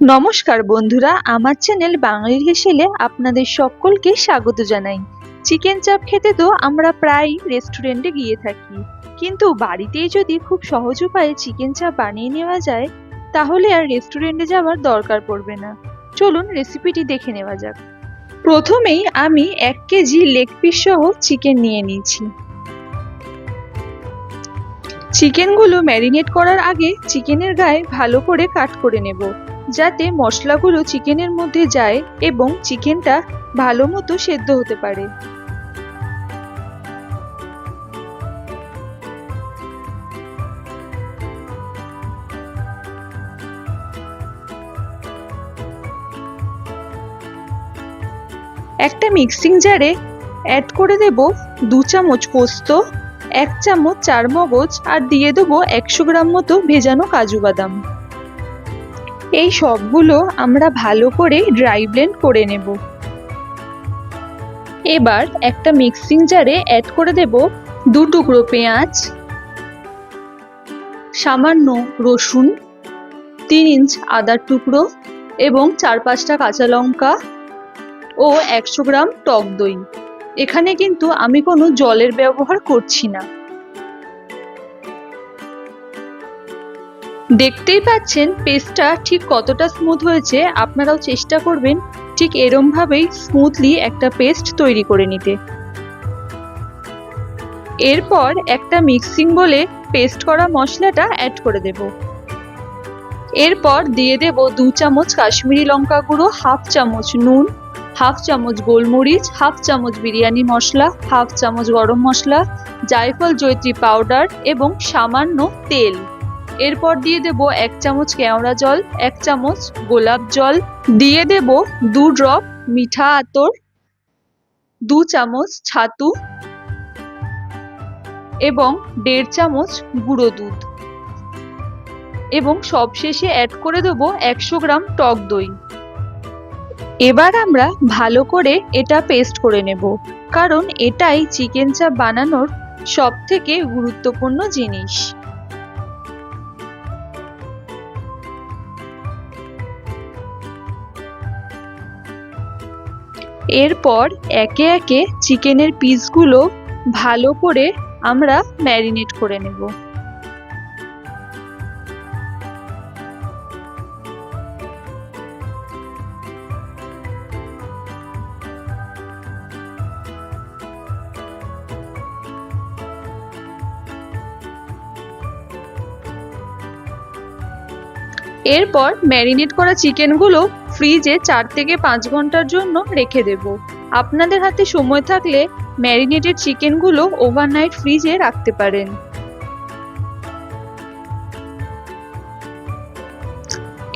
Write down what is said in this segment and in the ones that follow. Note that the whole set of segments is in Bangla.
নমস্কার বন্ধুরা, আমার চ্যানেল বাঙালির হেসেলে আপনাদের সকলকে স্বাগত জানাই। চিকেন চাপ খেতে তো আমরা প্রায় রেস্টুরেন্টে গিয়ে থাকি, কিন্তু বাড়িতেই যদি খুব সহজ উপায়ে চিকেন চাপ বানিয়ে নেওয়া যায় তাহলে আর রেস্টুরেন্টে যাওয়ার দরকার পড়বে না। চলুন রেসিপিটি দেখে নেওয়া যাক। প্রথমেই আমি 1 কেজি লেগ পিস সহ চিকেন নিয়ে নিয়েছি। চিকেনগুলো ম্যারিনেট করার আগে চিকেনের গায়ে ভালো করে কাট করে নেব, যাতে মশলাগুলো চিকেনের মধ্যে যায় এবং চিকেনটা ভালো মতো সেদ্ধ হতে পারে। একটা মিক্সিং জারে অ্যাড করে দেব 2 চামচ পোস্ত, 1 চামচ চারমগজ আর দিয়ে দেবো 100 গ্রাম মতো ভেজানো কাজু বাদাম। এই সবগুলো আমরা ভালো করে ড্রাই ব্লেন্ড করে নেব। এবার একটা মিক্সিং জারে অ্যাড করে দেব 2 টুকরো পেঁয়াজ, সামান্য রসুন, 3 ইঞ্চ আদার টুকরো এবং 4-5টা কাঁচা লঙ্কা ও 100 গ্রাম টক দই। এখানে কিন্তু আমি কোনো জলের ব্যবহার করছি না। দেখতেই পাচ্ছেন পেস্টটা ঠিক কতটা স্মুথ হয়েছে। আপনারাও চেষ্টা করবেন ঠিক এরম ভাবেই স্মুথলি একটা পেস্ট তৈরি করে নিতে। এরপর একটা মিক্সিং বোলে পেস্ট করা মশলাটা অ্যাড করে দেব। এরপর দিয়ে দেব 2 চামচ কাশ্মীরি লঙ্কা গুঁড়ো, 1/2 চামচ নুন, 1/2 চামচ গোলমরিচ, 1/2 চামচ বিরিয়ানি মশলা, 1/2 চামচ গরম মশলা, জায়ফল জয়ত্রী পাউডার এবং সামান্য তেল। এরপর দিয়ে দেব 1 চামচ কেওড়া জল, 1 চামচ গোলাপ জল, দিয়ে দেব 2 ড্রপ মিঠা আতর, 2 চামচ ছাতু এবং 1.5 চামচ গুঁড়ো দুধ এবং সবশেষে অ্যাড করে দেব 100 গ্রাম টক দই। এবার আমরা ভালো করে এটা পেস্ট করে নেব, কারণ এটাই চিকেন চাপ বানানোর সবথেকে গুরুত্বপূর্ণ জিনিস। এরপর একে একে চিকেনের পিসগুলো ভালো করে আমরা ম্যারিনেট করে নেব। এরপর ম্যারিনেট করা চিকেনগুলো ফ্রিজে 4 থেকে 5 ঘন্টার জন্য রেখে দেব। আপনাদের হাতে সময় থাকলে ম্যারিনেটেড চিকেনগুলো ওভারনাইট ফ্রিজে রাখতে পারেন।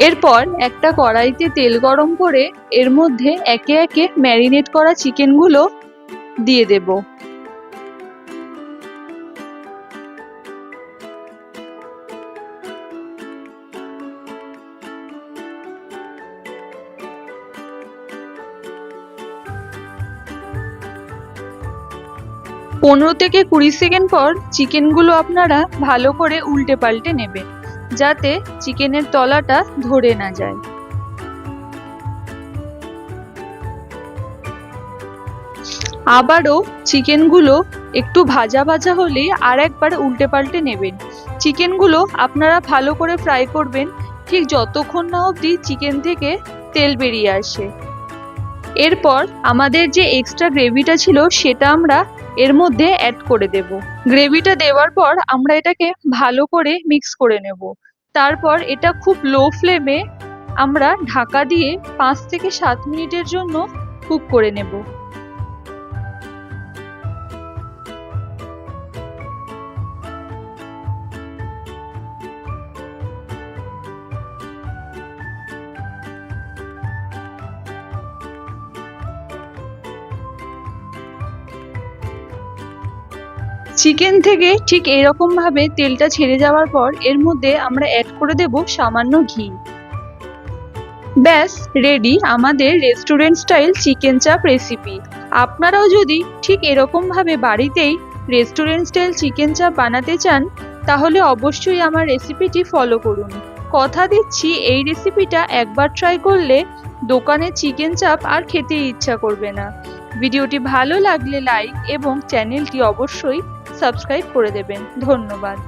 এরপর একটা কড়াইতে তেল গরম করে এর মধ্যে একে একে ম্যারিনেট করা চিকেনগুলো দিয়ে দেব। পনেরো থেকে 20 সেকেন্ড পর চিকেনগুলো আপনারা ভালো করে উল্টে পাল্টে নেবেন, যাতে চিকেনের তলাটা ধরে না যায়। আবারও চিকেনগুলো একটু ভাজা ভাজা হলেই আর একবার উল্টে পাল্টে নেবেন। চিকেনগুলো আপনারা ভালো করে ফ্রাই করবেন ঠিক যতক্ষণ না অবধি চিকেন থেকে তেল বেরিয়ে আসে। এরপর আমাদের যে এক্সট্রা গ্রেভিটা ছিল সেটা আমরা এর মধ্যে অ্যাড করে দেব। গ্রেভিটা দেওয়ার পর আমরা এটাকে ভালো করে মিক্স করে নেব। তারপর এটা খুব লো ফ্লেমে আমরা ঢাকা দিয়ে 5 থেকে 7 মিনিটের জন্য কুক করে নেব। চিকেন থেকে ঠিক এরকম ভাবে তেলটা ছেড়ে যাওয়ার পর এর মধ্যে আমরা অ্যাড করে দেব সামান্য ঘি। ব্যাস রেডি আমাদের রেস্টুরেন্ট স্টাইল চিকেন চাপ রেসিপি। আপনারাও যদি ঠিক এরকম ভাবে বাড়িতেই রেস্টুরেন্ট স্টাইল চিকেন চাপ বানাতে চান তাহলে অবশ্যই আমার রেসিপিটি ফলো করুন। কথা দিচ্ছি এই রেসিপিটা একবার ট্রাই করলে দোকানে চিকেন চাপ আর খেতে ইচ্ছা করবে না। ভিডিওটি ভালো লাগলে লাইক এবং চ্যানেলটি অবশ্যই সাবস্ক্রাইব করে দেবেন। ধন্যবাদ।